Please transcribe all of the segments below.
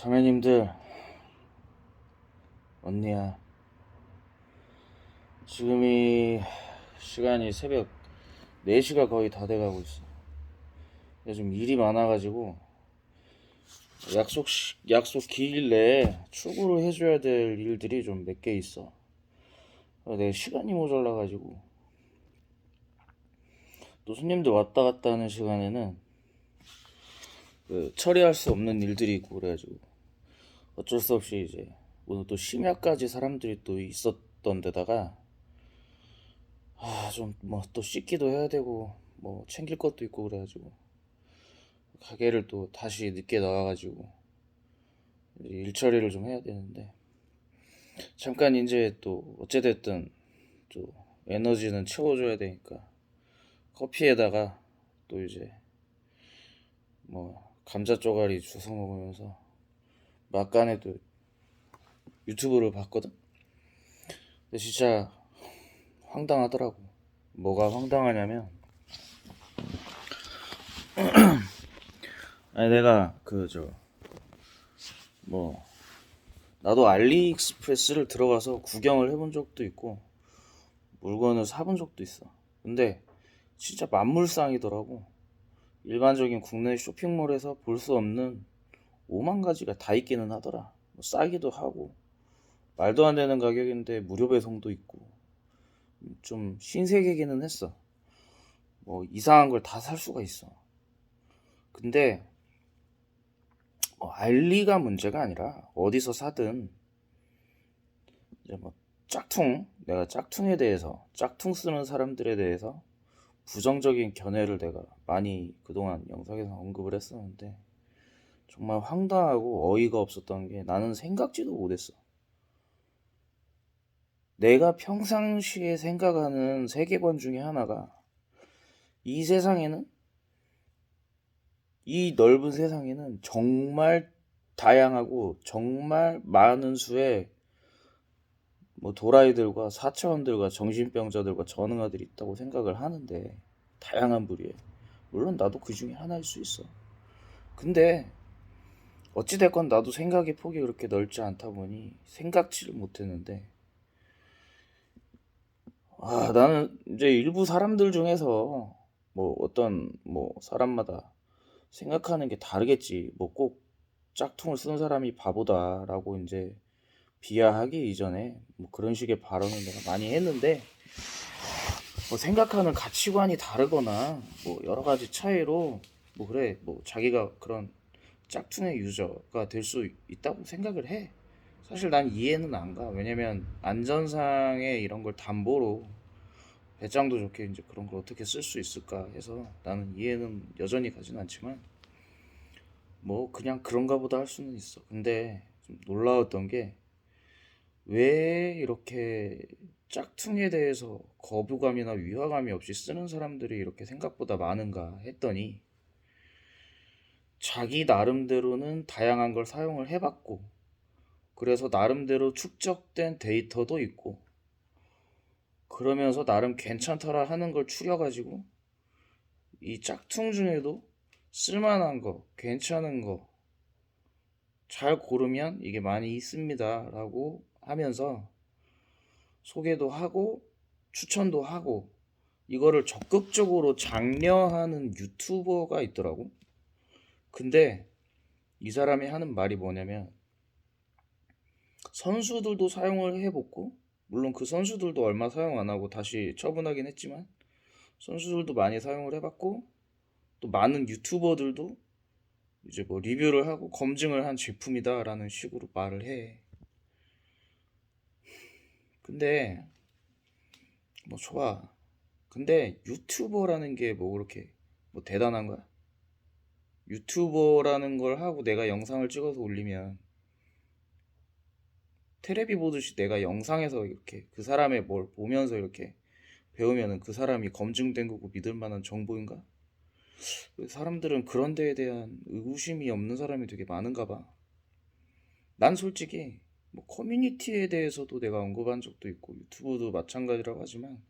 자매님들, 언니야. 지금이 시간이 새벽 4시가 거의 다 돼가고 있어. 요즘 일이 많아가지고 약속 기일 내에 출고를 해줘야 될 일들이 좀 몇 개 있어. 내 시간이 모자라가지고 또 손님들 왔다 갔다 하는 시간에는 처리할 수 없는 일들이 있고 그래가지고 어쩔 수 없이 이제 오늘 또 심야까지 사람들이 또 있었던 데다가 좀 뭐 또 씻기도 해야 되고 뭐 챙길 것도 있고 그래가지고 가게를 또 다시 늦게 나와가지고 이제 일 처리를 좀 해야 되는데 잠깐 이제 또 어찌됐든 또 에너지는 채워줘야 되니까 커피에다가 또 이제 뭐 감자 쪼가리 주워 먹으면서 막간에 또 유튜브를 봤거든. 근데 진짜 황당하더라고. 뭐가 황당하냐면 아니 내가 뭐 나도 알리익스프레스를 들어가서 구경을 해본 적도 있고 물건을 사본 적도 있어. 근데 진짜 만물상이더라고. 일반적인 국내 쇼핑몰에서 볼 수 없는 5만 가지가 다 있기는 하더라. 뭐 싸기도 하고 말도 안 되는 가격인데 무료 배송도 있고 좀 신세계기는 했어. 뭐 이상한 걸 다 살 수가 있어. 근데 알리가 문제가 아니라 어디서 사든 이제 뭐 내가 짝퉁에 대해서 짝퉁 쓰는 사람들에 대해서 부정적인 견해를 내가 많이 그동안 영상에서 언급을 했었는데 정말 황당하고 어이가 없었던 게 나는 생각지도 못했어. 내가 평상시에 생각하는 세계관 중에 하나가 이 세상에는 이 넓은 세상에는 정말 다양하고 정말 많은 수의 뭐 도라이들과 사차원들과 정신병자들과 전응아들이 있다고 생각을 하는데 다양한 부류에 물론 나도 그 중에 하나일 수 있어. 근데 어찌됐건 나도 생각의 폭이 그렇게 넓지 않다 보니 생각지를 못했는데 나는 이제 일부 사람들 중에서 뭐 어떤 뭐 사람마다 생각하는 게 다르겠지. 뭐 꼭 짝퉁을 쓰는 사람이 바보다라고 이제 비하하기 이전에 뭐 그런 식의 발언을 내가 많이 했는데 뭐 생각하는 가치관이 다르거나 뭐 여러 가지 차이로 뭐 그래 뭐 자기가 그런 짝퉁의 유저가 될 수 있다고 생각을 해. 사실 난 이해는 안 가. 왜냐면 안전상의 이런 걸 담보로 배짱도 좋게 이제 그런 걸 어떻게 쓸 수 있을까 해서 나는 이해는 여전히 가진 않지만 뭐 그냥 그런가 보다 할 수는 있어. 근데 좀 놀라웠던 게 왜 이렇게 짝퉁에 대해서 거부감이나 위화감이 없이 쓰는 사람들이 이렇게 생각보다 많은가 했더니 자기 나름대로는 다양한 걸 사용을 해봤고 그래서 나름대로 축적된 데이터도 있고 그러면서 나름 괜찮더라 하는 걸 추려가지고 이 짝퉁 중에도 쓸만한 거, 괜찮은 거 잘 고르면 이게 많이 있습니다 라고 하면서 소개도 하고 추천도 하고 이거를 적극적으로 장려하는 유튜버가 있더라고. 근데 이 사람이 하는 말이 뭐냐면 선수들도 사용을 해봤고 물론 그 선수들도 얼마 사용 안 하고 다시 처분하긴 했지만 선수들도 많이 사용을 해봤고 또 많은 유튜버들도 이제 뭐 리뷰를 하고 검증을 한 제품이다 라는 식으로 말을 해. 근데 뭐 좋아. 근데 유튜버라는 게 뭐 그렇게 뭐 대단한 거야? 유튜버라는 걸 하고 내가 영상을 찍어서 올리면 테레비 보듯이 내가 영상에서 이렇게 그 사람의 뭘 보면서 이렇게 배우면은 그 사람이 검증된 거고 믿을 만한 정보인가? 사람들은 그런 데에 대한 의구심이 없는 사람이 되게 많은가 봐. 난 솔직히 뭐 커뮤니티에 대해서도 내가 언급한 적도 있고 유튜브도 마찬가지라고 하지만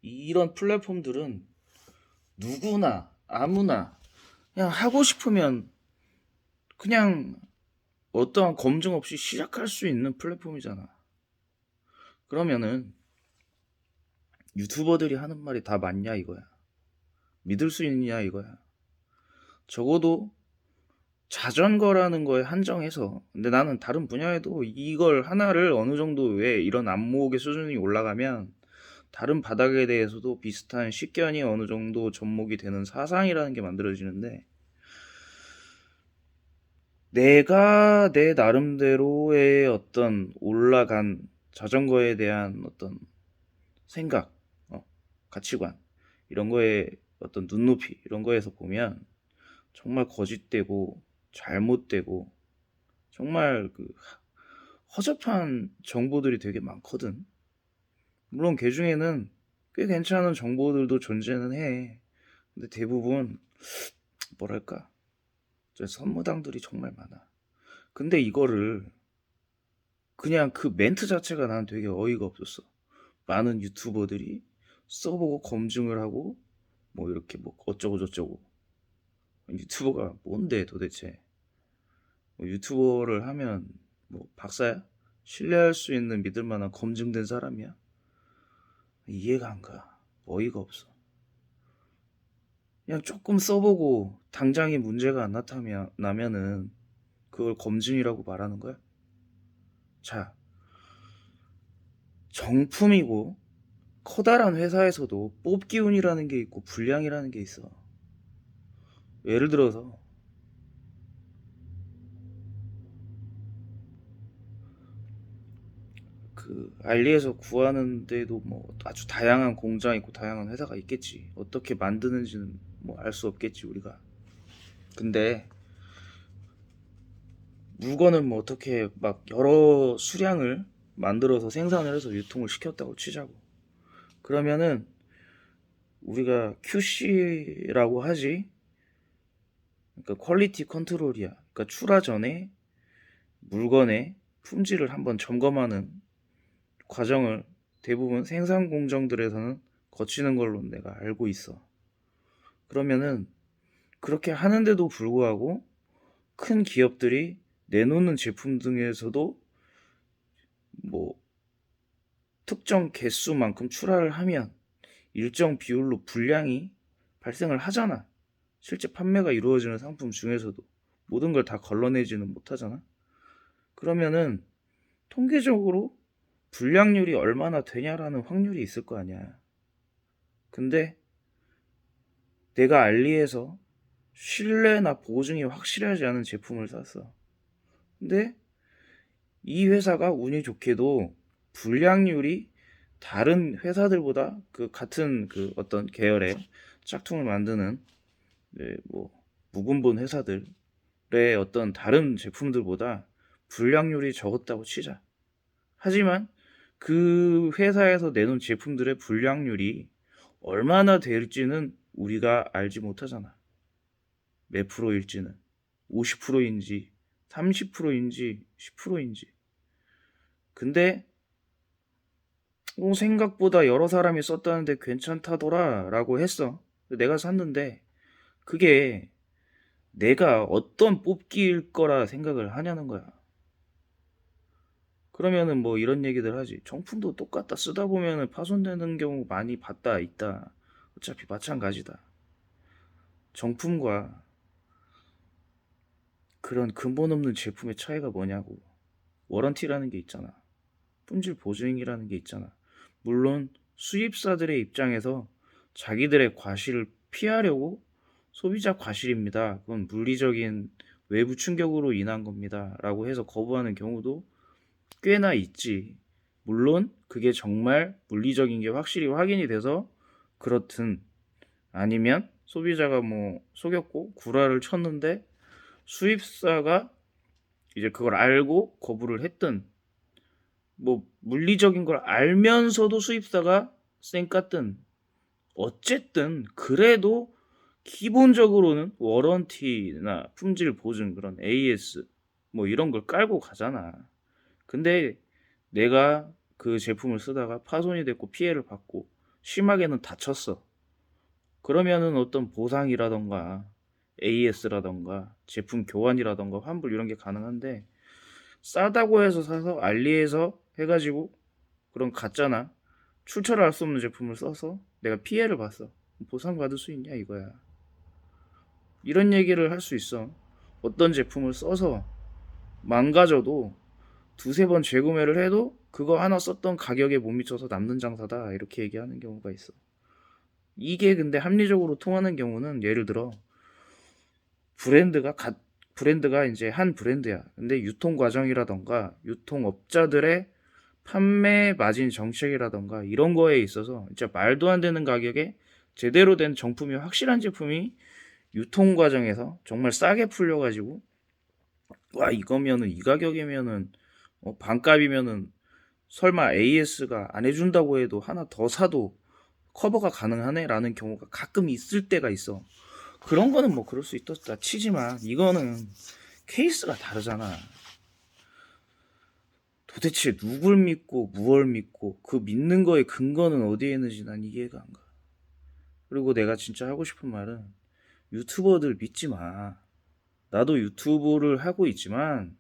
이런 플랫폼들은 누구나 아무나 그냥 하고 싶으면 그냥 어떠한 검증 없이 시작할 수 있는 플랫폼이잖아. 그러면은 유튜버들이 하는 말이 다 맞냐 이거야. 믿을 수 있냐 이거야. 적어도 자전거라는 거에 한정해서, 근데 나는 다른 분야에도 이걸 하나를 어느 정도, 왜 이런 안목의 수준이 올라가면 다른 바닥에 대해서도 비슷한 식견이 어느 정도 접목이 되는 사상이라는 게 만들어지는데, 내가 내 나름대로의 어떤 올라간 자전거에 대한 어떤 생각, 가치관, 이런 거에 어떤 눈높이, 이런 거에서 보면 정말 거짓되고 잘못되고 정말 그 허접한 정보들이 되게 많거든. 물론 그 중에는 꽤 괜찮은 정보들도 존재는 해. 근데 대부분 뭐랄까, 저 선무당들이 정말 많아. 근데 이거를 그냥 그 멘트 자체가 난 되게 어이가 없었어. 많은 유튜버들이 써보고 검증을 하고 뭐 이렇게 뭐 어쩌고 저쩌고. 유튜버가 뭔데 도대체? 뭐 유튜버를 하면 뭐 박사야? 신뢰할 수 있는 믿을 만한 검증된 사람이야? 이해가 안 가. 어이가 없어. 그냥 조금 써보고 당장에 문제가 안 나면은 그걸 검증이라고 말하는 거야? 자, 정품이고 커다란 회사에서도 뽑기운이라는 게 있고 불량이라는 게 있어. 예를 들어서 그 알리에서 구하는데도 뭐 아주 다양한 공장 있고 다양한 회사가 있겠지. 어떻게 만드는지는 뭐 알 수 없겠지 우리가. 근데 물건을 뭐 어떻게 막 여러 수량을 만들어서 생산을 해서 유통을 시켰다고 치자고. 그러면은 우리가 QC라고 하지. 그러니까 퀄리티 컨트롤이야. 그러니까 출하 전에 물건의 품질을 한번 점검하는 과정을 대부분 생산 공정들에서는 거치는 걸로 내가 알고 있어. 그러면은 그렇게 하는데도 불구하고 큰 기업들이 내놓는 제품 등에서도 뭐 특정 개수만큼 출하를 하면 일정 비율로 불량이 발생을 하잖아. 실제 판매가 이루어지는 상품 중에서도 모든 걸 다 걸러내지는 못하잖아. 그러면은 통계적으로 불량률이 얼마나 되냐라는 확률이 있을 거 아니야. 근데 내가 알리에서 신뢰나 보증이 확실하지 않은 제품을 샀어. 근데 이 회사가 운이 좋게도 불량률이 다른 회사들보다 그 같은 그 어떤 계열의 짝퉁을 만드는 뭐 묵은본 회사들의 어떤 다른 제품들보다 불량률이 적었다고 치자. 하지만 그 회사에서 내놓은 제품들의 불량률이 얼마나 될지는 우리가 알지 못하잖아. 몇 프로일지는. 50%인지 30%인지 10%인지. 근데 생각보다 여러 사람이 썼다는데 괜찮다더라 라고 했어. 내가 샀는데 그게 내가 어떤 뽑기일 거라 생각을 하냐는 거야. 그러면은 뭐 이런 얘기들 하지. 정품도 똑같다. 쓰다 보면은 파손되는 경우 많이 봤다 있다. 어차피 마찬가지다. 정품과 그런 근본 없는 제품의 차이가 뭐냐고. 워런티라는 게 있잖아. 품질 보증이라는 게 있잖아. 물론 수입사들의 입장에서 자기들의 과실을 피하려고 소비자 과실입니다. 그건 물리적인 외부 충격으로 인한 겁니다. 라고 해서 거부하는 경우도 꽤나 있지. 물론 그게 정말 물리적인 게 확실히 확인이 돼서 그렇든, 아니면 소비자가 뭐 속였고 구라를 쳤는데 수입사가 이제 그걸 알고 거부를 했든, 뭐 물리적인 걸 알면서도 수입사가 쌩깠든, 어쨌든 그래도 기본적으로는 워런티나 품질 보증, 그런 AS 뭐 이런 걸 깔고 가잖아. 근데 내가 그 제품을 쓰다가 파손이 됐고 피해를 받고 심하게는 다쳤어. 그러면은 어떤 보상이라던가 AS라던가 제품 교환이라던가 환불 이런 게 가능한데, 싸다고 해서 사서 알리에서 해가지고 그런 가짜나 출처를 알 수 없는 제품을 써서 내가 피해를 봤어. 보상받을 수 있냐 이거야. 이런 얘기를 할 수 있어. 어떤 제품을 써서 망가져도 두세 번 재구매를 해도 그거 하나 썼던 가격에 못 미쳐서 남는 장사다, 이렇게 얘기하는 경우가 있어. 이게 근데 합리적으로 통하는 경우는, 예를 들어 브랜드가 브랜드가 이제 한 브랜드야. 근데 유통 과정이라던가 유통업자들의 판매 마진 정책이라던가 이런 거에 있어서 진짜 말도 안 되는 가격에 제대로 된 정품이, 확실한 제품이 유통 과정에서 정말 싸게 풀려가지고, 와 이거면은 이 가격이면은 반값이면은 설마 AS가 안 해준다고 해도 하나 더 사도 커버가 가능하네 라는 경우가 가끔 있을 때가 있어. 그런 거는 뭐 그럴 수 있었다 치지만, 이거는 케이스가 다르잖아. 도대체 누굴 믿고 무얼 믿고 그 믿는 거의 근거는 어디에 있는지 난 이해가 안 가. 그리고 내가 진짜 하고 싶은 말은, 유튜버들 믿지 마. 나도 유튜브를 하고 있지만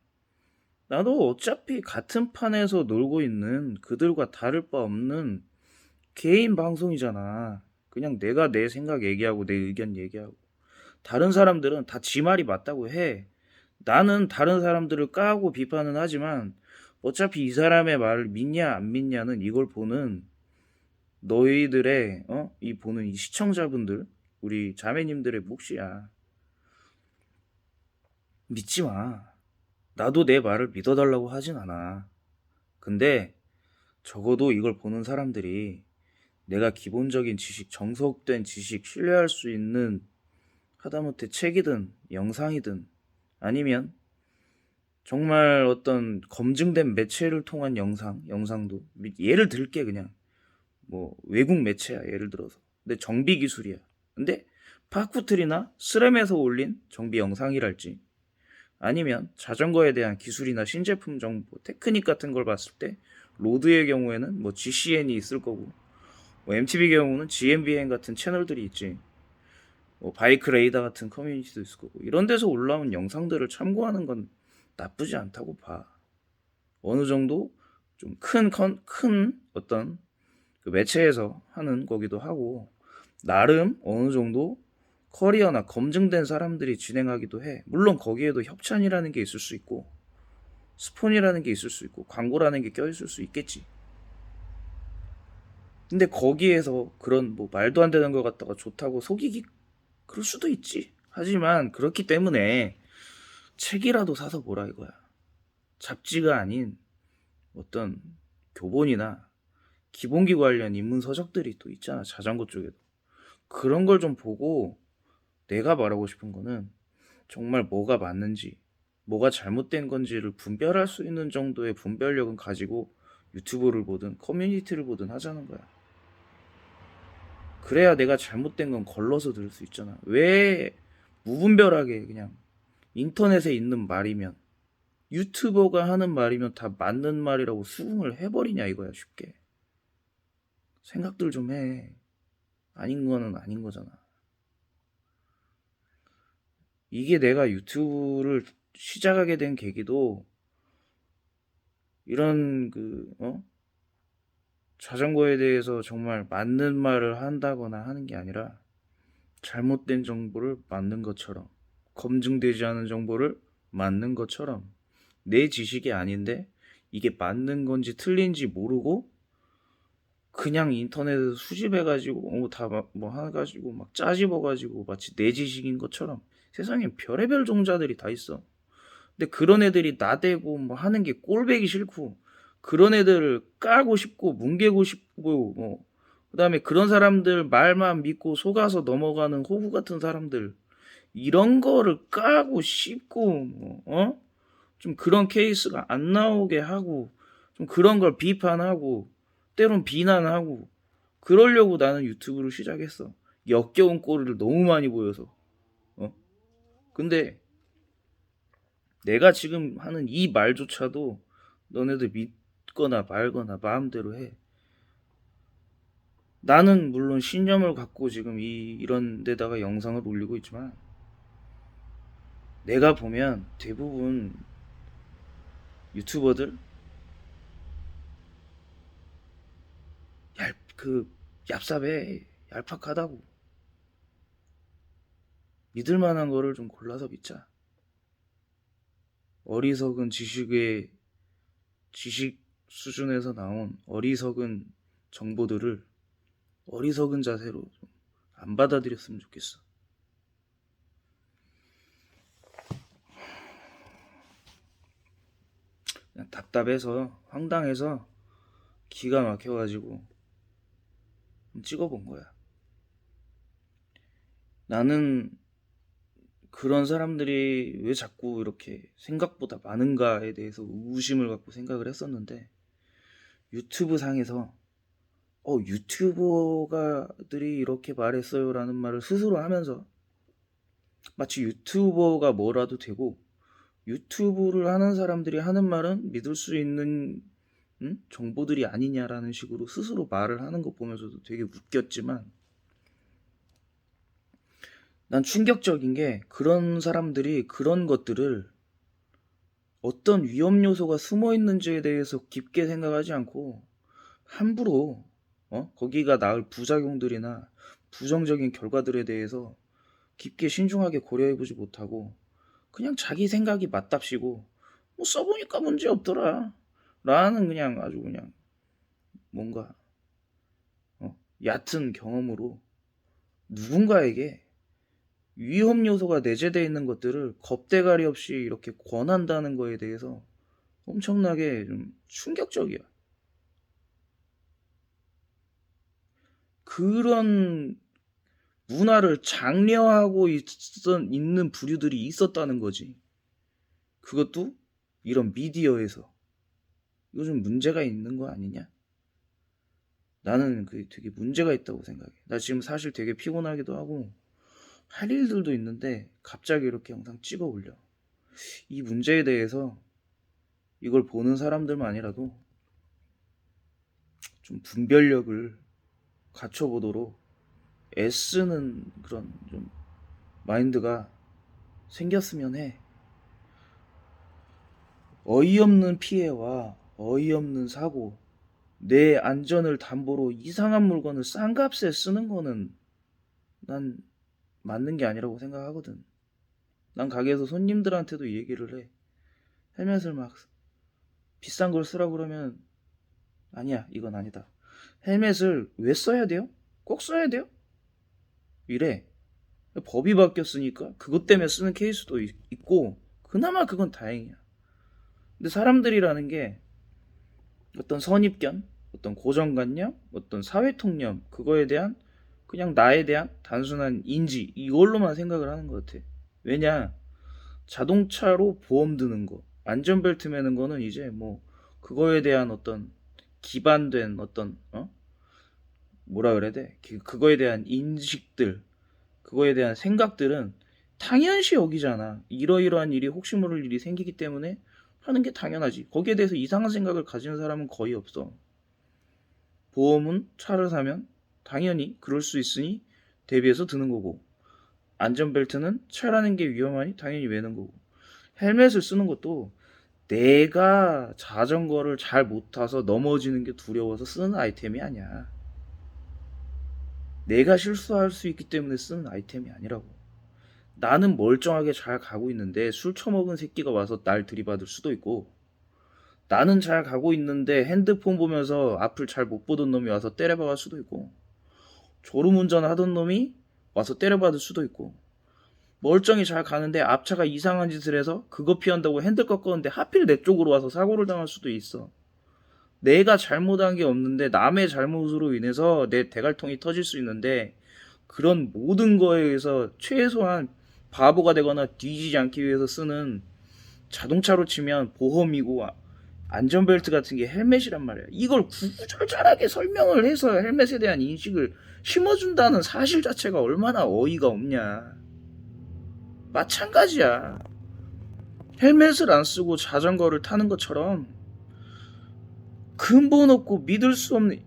나도 어차피 같은 판에서 놀고 있는 그들과 다를 바 없는 개인 방송이잖아. 그냥 내가 내 생각 얘기하고 내 의견 얘기하고, 다른 사람들은 다 지 말이 맞다고 해. 나는 다른 사람들을 까고 비판은 하지만 어차피 이 사람의 말을 믿냐 안 믿냐는 이걸 보는 너희들의 이 보는 이 시청자분들, 우리 자매님들의 몫이야. 믿지 마. 나도 내 말을 믿어달라고 하진 않아. 근데 적어도 이걸 보는 사람들이 내가 기본적인 지식, 정석된 지식, 신뢰할 수 있는 하다못해 책이든 영상이든 아니면 정말 어떤 검증된 매체를 통한 영상도, 예를 들게 그냥 뭐 외국 매체야 예를 들어서. 근데 정비 기술이야. 근데 파쿠틀이나 스램에서 올린 정비 영상이랄지, 아니면 자전거에 대한 기술이나 신제품 정보, 테크닉 같은 걸 봤을 때 로드의 경우에는 뭐 GCN이 있을 거고, 뭐 MTV 경우는 GMBN 같은 채널들이 있지. 뭐 바이크 레이더 같은 커뮤니티도 있을 거고, 이런 데서 올라온 영상들을 참고하는 건 나쁘지 않다고 봐. 어느 정도 좀 큰 어떤 그 매체에서 하는 거기도 하고, 나름 어느 정도 커리어나 검증된 사람들이 진행하기도 해. 물론 거기에도 협찬이라는 게 있을 수 있고 스폰이라는 게 있을 수 있고 광고라는 게 껴있을 수 있겠지. 근데 거기에서 그런 뭐 말도 안 되는 걸 갖다가 좋다고 속이기, 그럴 수도 있지. 하지만 그렇기 때문에 책이라도 사서 보라 이거야. 잡지가 아닌 어떤 교본이나 기본기 관련 입문 서적들이 또 있잖아, 자전거 쪽에도. 그런 걸 좀 보고, 내가 말하고 싶은 거는 정말 뭐가 맞는지 뭐가 잘못된 건지를 분별할 수 있는 정도의 분별력은 가지고 유튜브를 보든 커뮤니티를 보든 하자는 거야. 그래야 내가 잘못된 건 걸러서 들을 수 있잖아. 왜 무분별하게 그냥 인터넷에 있는 말이면, 유튜버가 하는 말이면 다 맞는 말이라고 수긍을 해버리냐 이거야, 쉽게. 생각들 좀 해. 아닌 거는 아닌 거잖아. 이게 내가 유튜브를 시작하게 된 계기도 이런 자전거에 대해서 정말 맞는 말을 한다거나 하는 게 아니라, 잘못된 정보를 맞는 것처럼, 검증되지 않은 정보를 맞는 것처럼, 내 지식이 아닌데 이게 맞는 건지 틀린지 모르고 그냥 인터넷에서 수집해가지고 다 뭐 해가지고 막 짜집어가지고 마치 내 지식인 것처럼, 세상에 별의별 종자들이 다 있어. 근데 그런 애들이 나대고 뭐 하는 게 꼴배기 싫고, 그런 애들을 까고 싶고 뭉개고 싶고, 그다음에 그런 사람들 말만 믿고 속아서 넘어가는 호구 같은 사람들, 이런 거를 까고 씹고 좀 그런 케이스가 안 나오게 하고, 좀 그런 걸 비판하고 때론 비난하고, 그러려고 나는 유튜브를 시작했어. 역겨운 꼴을 너무 많이 보여서. 근데 내가 지금 하는 이 말조차도 너네들 믿거나 말거나 마음대로 해. 나는 물론 신념을 갖고 지금 이런 데다가 영상을 올리고 있지만, 내가 보면 대부분 유튜버들 얍삽해. 얄팍하다고. 믿을 만한 거를 좀 골라서 믿자. 어리석은 지식 수준에서 나온 어리석은 정보들을 어리석은 자세로 좀 안 받아들였으면 좋겠어. 그냥 답답해서 황당해서 기가 막혀가지고 찍어본 거야. 나는 그런 사람들이 왜 자꾸 이렇게 생각보다 많은가에 대해서 의구심을 갖고 생각을 했었는데, 유튜브 상에서 유튜버들이 이렇게 말했어요 라는 말을 스스로 하면서 마치 유튜버가 뭐라도 되고, 유튜브를 하는 사람들이 하는 말은 믿을 수 있는 정보들이 아니냐라는 식으로 스스로 말을 하는 거 보면서도 되게 웃겼지만, 난 충격적인 게 그런 사람들이 그런 것들을 어떤 위험 요소가 숨어 있는지에 대해서 깊게 생각하지 않고 함부로 거기가 낳을 부작용들이나 부정적인 결과들에 대해서 깊게 신중하게 고려해보지 못하고 그냥 자기 생각이 맞답시고 뭐 써보니까 문제 없더라 라는 그냥 아주 그냥 뭔가 얕은 경험으로 누군가에게 위험 요소가 내재되어 있는 것들을 겁대가리 없이 이렇게 권한다는 거에 대해서 엄청나게 좀 충격적이야. 그런 문화를 장려하고 있는 부류들이 있었다는 거지. 그것도 이런 미디어에서. 이거 좀 문제가 있는 거 아니냐? 나는 그게 되게 문제가 있다고 생각해. 나 지금 사실 되게 피곤하기도 하고 할 일들도 있는데 갑자기 이렇게 영상 찍어 올려. 이 문제에 대해서 이걸 보는 사람들만이라도 좀 분별력을 갖춰보도록 애쓰는 그런 좀 마인드가 생겼으면 해. 어이없는 피해와 어이없는 사고, 내 안전을 담보로 이상한 물건을 싼 값에 쓰는 거는 난 맞는 게 아니라고 생각하거든. 난 가게에서 손님들한테도 얘기를 해. 헬멧을 막 비싼 걸 쓰라고 그러면 아니야, 이건 아니다. 헬멧을 왜 써야 돼요? 꼭 써야 돼요? 이래. 법이 바뀌었으니까 그것 때문에 쓰는 케이스도 있고 그나마 그건 다행이야. 근데 사람들이라는 게 어떤 선입견, 어떤 고정관념, 어떤 사회통념, 그거에 대한 그냥 나에 대한 단순한 인지, 이걸로만 생각을 하는 것 같아. 왜냐, 자동차로 보험 드는 거, 안전벨트 매는 거는 이제 뭐 그거에 대한 어떤 기반된 어떤 뭐라 그래야 돼? 그거에 대한 인식들, 그거에 대한 생각들은 당연시 여기잖아. 이러이러한 일이 혹시 모를 일이 생기기 때문에 하는 게 당연하지. 거기에 대해서 이상한 생각을 가지는 사람은 거의 없어. 보험은 차를 사면 당연히 그럴 수 있으니 대비해서 드는 거고, 안전벨트는 차라는 게 위험하니 당연히 매는 거고, 헬멧을 쓰는 것도 내가 자전거를 잘 못 타서 넘어지는 게 두려워서 쓰는 아이템이 아니야. 내가 실수할 수 있기 때문에 쓰는 아이템이 아니라고. 나는 멀쩡하게 잘 가고 있는데 술 처먹은 새끼가 와서 날 들이받을 수도 있고, 나는 잘 가고 있는데 핸드폰 보면서 앞을 잘 못 보던 놈이 와서 때려박을 수도 있고, 졸음운전 하던 놈이 와서 때려받을 수도 있고, 멀쩡히 잘 가는데 앞차가 이상한 짓을 해서 그거 피한다고 핸들 꺾었는데 하필 내 쪽으로 와서 사고를 당할 수도 있어. 내가 잘못한 게 없는데 남의 잘못으로 인해서 내 대갈통이 터질 수 있는데, 그런 모든 거에 의해서 최소한 바보가 되거나 뒤지지 않기 위해서 쓰는, 자동차로 치면 보험이고 안전벨트 같은 게 헬멧이란 말이야. 이걸 구구절절하게 설명을 해서 헬멧에 대한 인식을 심어준다는 사실 자체가 얼마나 어이가 없냐. 마찬가지야. 헬멧을 안 쓰고 자전거를 타는 것처럼 근본 없고 믿을 수 없는,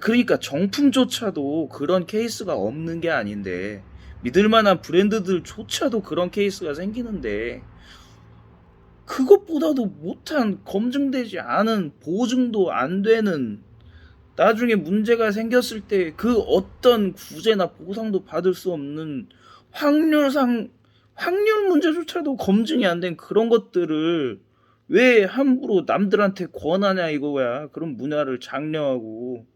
그러니까 정품조차도 그런 케이스가 없는 게 아닌데, 믿을 만한 브랜드들조차도 그런 케이스가 생기는데 그것보다도 못한, 검증되지 않은, 보증도 안 되는, 나중에 문제가 생겼을 때 그 어떤 구제나 보상도 받을 수 없는 확률 문제조차도 검증이 안 된 그런 것들을 왜 함부로 남들한테 권하냐 이거야. 그런 문화를 장려하고.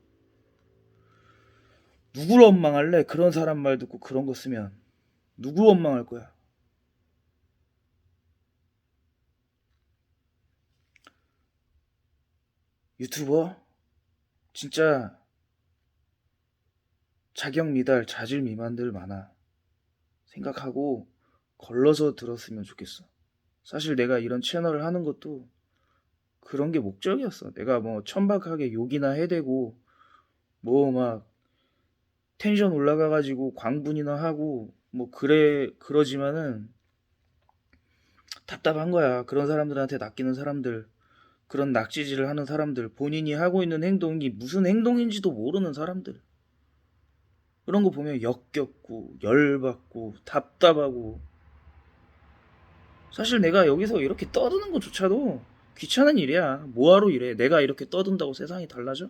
누구를 원망할래? 그런 사람 말 듣고 그런 거 쓰면 누구 원망할 거야? 유튜버? 진짜 자격 미달, 자질 미만들 많아. 생각하고 걸러서 들었으면 좋겠어. 사실 내가 이런 채널을 하는 것도 그런 게 목적이었어. 내가 뭐 천박하게 욕이나 해대고 뭐 막 텐션 올라가가지고 광분이나 하고 뭐 그러지만은 답답한 거야. 그런 사람들한테 낚이는 사람들, 그런 낙지질을 하는 사람들, 본인이 하고 있는 행동이 무슨 행동인지도 모르는 사람들, 그런 거 보면 역겹고 열받고 답답하고. 사실 내가 여기서 이렇게 떠드는 것조차도 귀찮은 일이야. 뭐하러 이래? 내가 이렇게 떠든다고 세상이 달라져?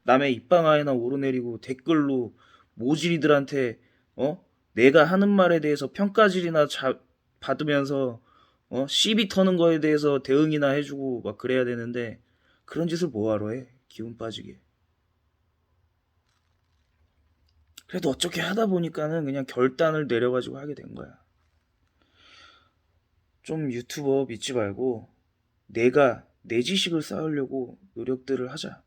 남의 입방아에나 오르내리고 댓글로 모질이들한테 내가 하는 말에 대해서 평가질이나 받으면서 시비 터는 거에 대해서 대응이나 해주고 막 그래야 되는데, 그런 짓을 뭐하러 해? 기운 빠지게. 그래도 어떻게 하다 보니까는 그냥 결단을 내려가지고 하게 된 거야. 좀 유튜버 믿지 말고 내가 내 지식을 쌓으려고 노력들을 하자.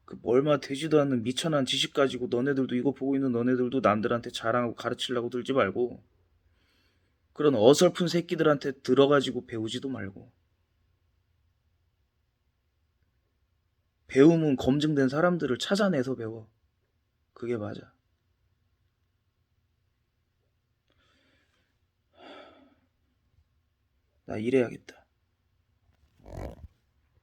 그 얼마 되지도 않는 미천한 지식 가지고 너네들도, 이거 보고 있는 너네들도 남들한테 자랑하고 가르치려고 들지 말고, 그런 어설픈 새끼들한테 들어가지고 배우지도 말고. 배움은 검증된 사람들을 찾아내서 배워. 그게 맞아. 나 일해야겠다.